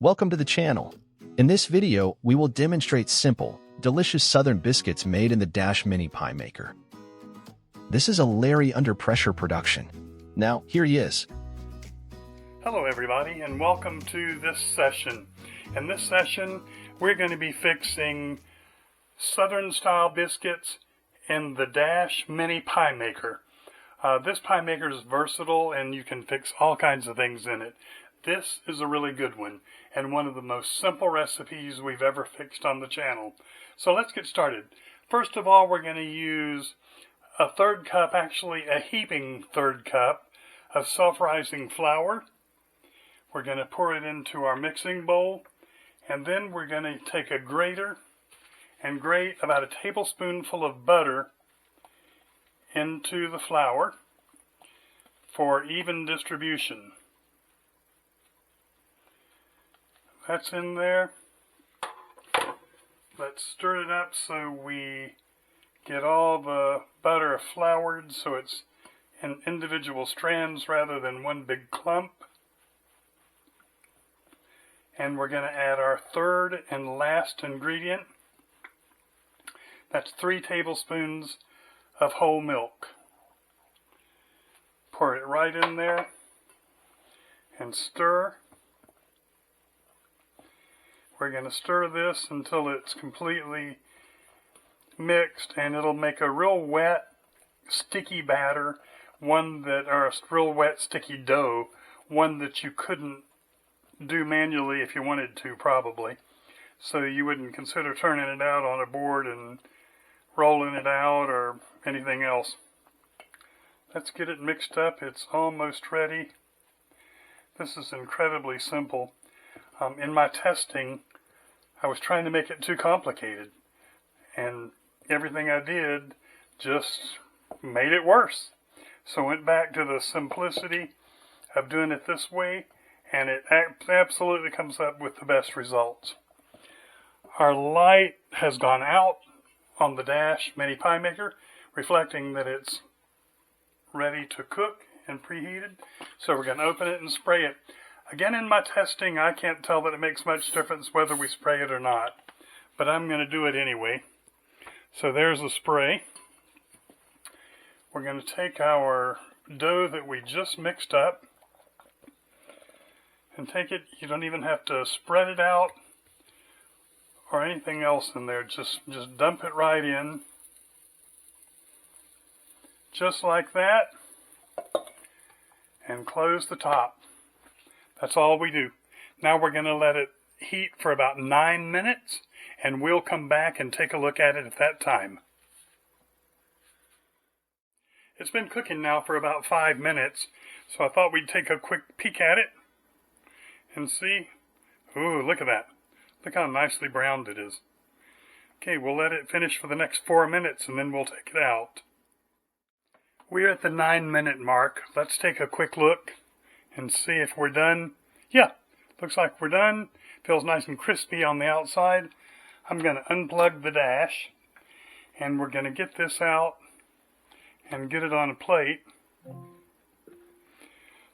Welcome to the channel. In this video, we will demonstrate simple, delicious Southern biscuits made in the Dash Mini Pie Maker. This is a Larry under pressure production. Now, here he is. Hello everybody, and welcome to this session. In this session, we're going to be fixing Southern style biscuits in the Dash Mini Pie Maker. This pie maker is versatile and you can fix all kinds of things in it. This is a really good one and one of the most simple recipes we've ever fixed on the channel. So let's get started. First of all, we're going to use a third cup, actually a heaping third cup of self-rising flour. We're going to pour it into our mixing bowl, and then we're going to take a grater and grate about a tablespoonful of butter into the flour for even distribution. That's in there. Let's stir it up so we get all the butter floured so it's in individual strands rather than one big clump. And we're going to add our third and last ingredient. That's 3 tablespoons of whole milk. Pour it right in there and stir. We're going to stir this until it's completely mixed, and it'll make a real wet, sticky batter, or a real wet, sticky dough, one that you couldn't do manually if you wanted to, probably. So you wouldn't consider turning it out on a board and rolling it out or anything else. Let's get it mixed up. It's almost ready. This is incredibly simple. In my testing, I was trying to make it too complicated, and everything I did just made it worse. So I went back to the simplicity of doing it this way, and it absolutely comes up with the best results. Our light has gone out on the Dash Mini Pie Maker, reflecting that it's ready to cook and preheated. So we're going to open it and spray it. Again, in my testing, I can't tell that it makes much difference whether we spray it or not, but I'm going to do it anyway. So there's the spray. We're going to take our dough that we just mixed up and take it. You don't even have to spread it out or anything else in there. Just dump it right in. Just like that. And close the top. That's all we do. Now we're going to let it heat for about 9 minutes, and we'll come back and take a look at it at that time. It's been cooking now for about 5 minutes, so I thought we'd take a quick peek at it and see. Ooh, look at that. Look how nicely browned it is. Okay, we'll let it finish for the next 4 minutes, and then we'll take it out. We're at the 9-minute mark. Let's take a quick look and see if we're done. Yeah, looks like we're done. Feels nice and crispy on the outside. I'm going to unplug the dash, and we're going to get this out and get it on a plate.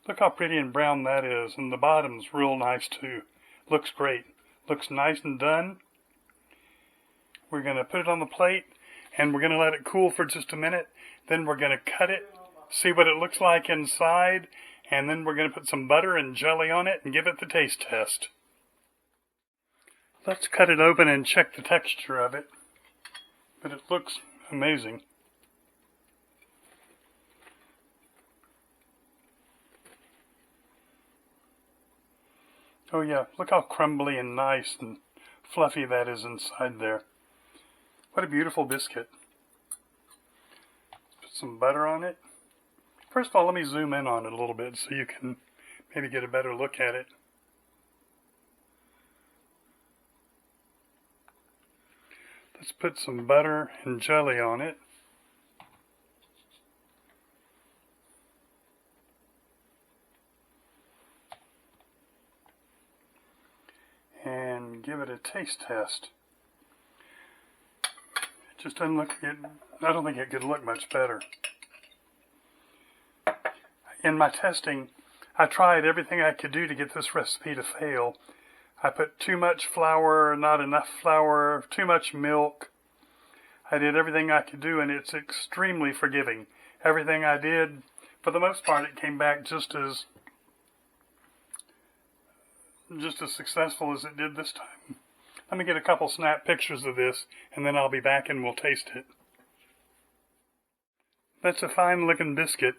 Look how pretty and brown that is, and the bottom's real nice too. Looks great. Looks nice and done. We're going to put it on the plate, and we're going to let it cool for just a minute. Then we're going to cut it, see what it looks like inside, and then we're going to put some butter and jelly on it and give it the taste test. Let's cut it open and check the texture of it. But it looks amazing. Oh yeah, look how crumbly and nice and fluffy that is inside there. What a beautiful biscuit. Put some butter on it. First of all, let me zoom in on it a little bit so you can maybe get a better look at it. Let's put some butter and jelly on it. And give it a taste test. It just doesn't look good. I don't think it could look much better. In my testing, I tried everything I could do to get this recipe to fail. I put too much flour, not enough flour, too much milk. I did everything I could do, and it's extremely forgiving. Everything I did, for the most part, it came back just as successful as it did this time. Let me get a couple snap pictures of this, and then I'll be back and we'll taste it. That's a fine looking biscuit.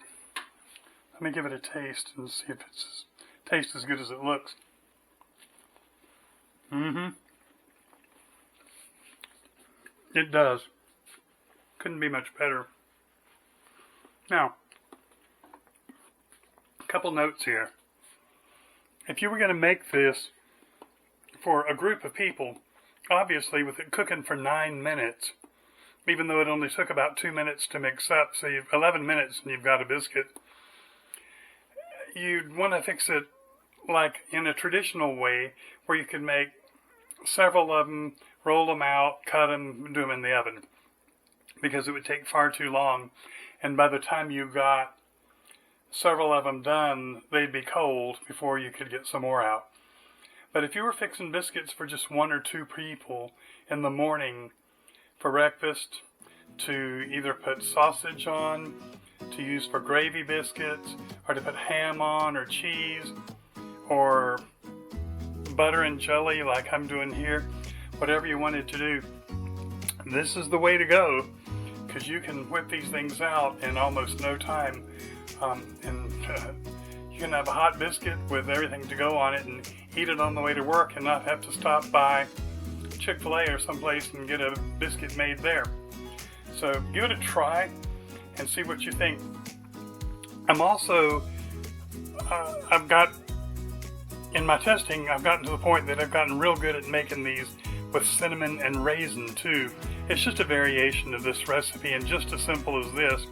Let me give it a taste and see if it's tastes as good as it looks. It does. Couldn't be much better. Now, a couple notes here. If you were going to make this for a group of people, obviously with it cooking for 9 minutes, even though it only took about 2 minutes to mix up, so you've 11 minutes and you've got a biscuit, you'd want to fix it like in a traditional way where you could make several of them, roll them out, cut them, do them in the oven, because it would take far too long, and by the time you got several of them done, they'd be cold before you could get some more out. But if you were fixing biscuits for just 1 or 2 people in the morning for breakfast, to either put sausage on, to use for gravy biscuits, or to put ham on, or cheese, or butter and jelly like I'm doing here, whatever you wanted to do, this is the way to go, because you can whip these things out in almost no time, and you can have a hot biscuit with everything to go on it and eat it on the way to work and not have to stop by Chick-fil-A or someplace and get a biscuit made there. So give it a try and see what you think. I'm also, in my testing, I've gotten to the point that I've gotten real good at making these with cinnamon and raisin too. It's just a variation of this recipe and just as simple as this.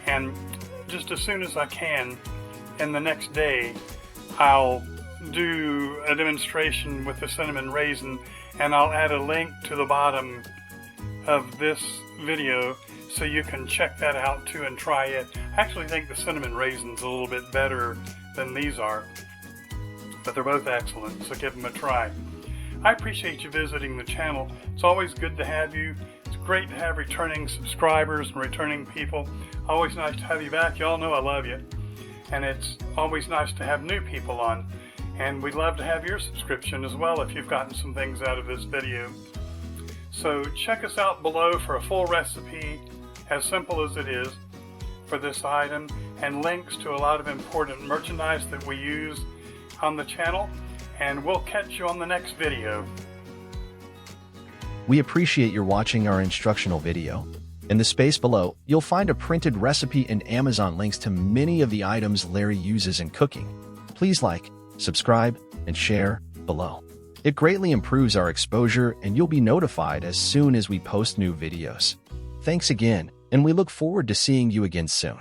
And just as soon as I can, and the next day, I'll do a demonstration with the cinnamon raisin, and I'll add a link to the bottom of this video so you can check that out too and try it. I actually think the cinnamon raisin's a little bit better than these are, but they're both excellent, so give them a try. I appreciate you visiting the channel. It's always good to have you. It's great to have returning subscribers and returning people. Always nice to have you back. Y'all know I love you. And it's always nice to have new people on. And we'd love to have your subscription as well if you've gotten some things out of this video. So check us out below for a full recipe, as simple as it is, for this item, and links to a lot of important merchandise that we use on the channel. And we'll catch you on the next video. We appreciate your watching our instructional video. In the space below, you'll find a printed recipe and Amazon links to many of the items Larry uses in cooking. Please like, subscribe, and share below. It greatly improves our exposure and you'll be notified as soon as we post new videos. Thanks again, and we look forward to seeing you again soon.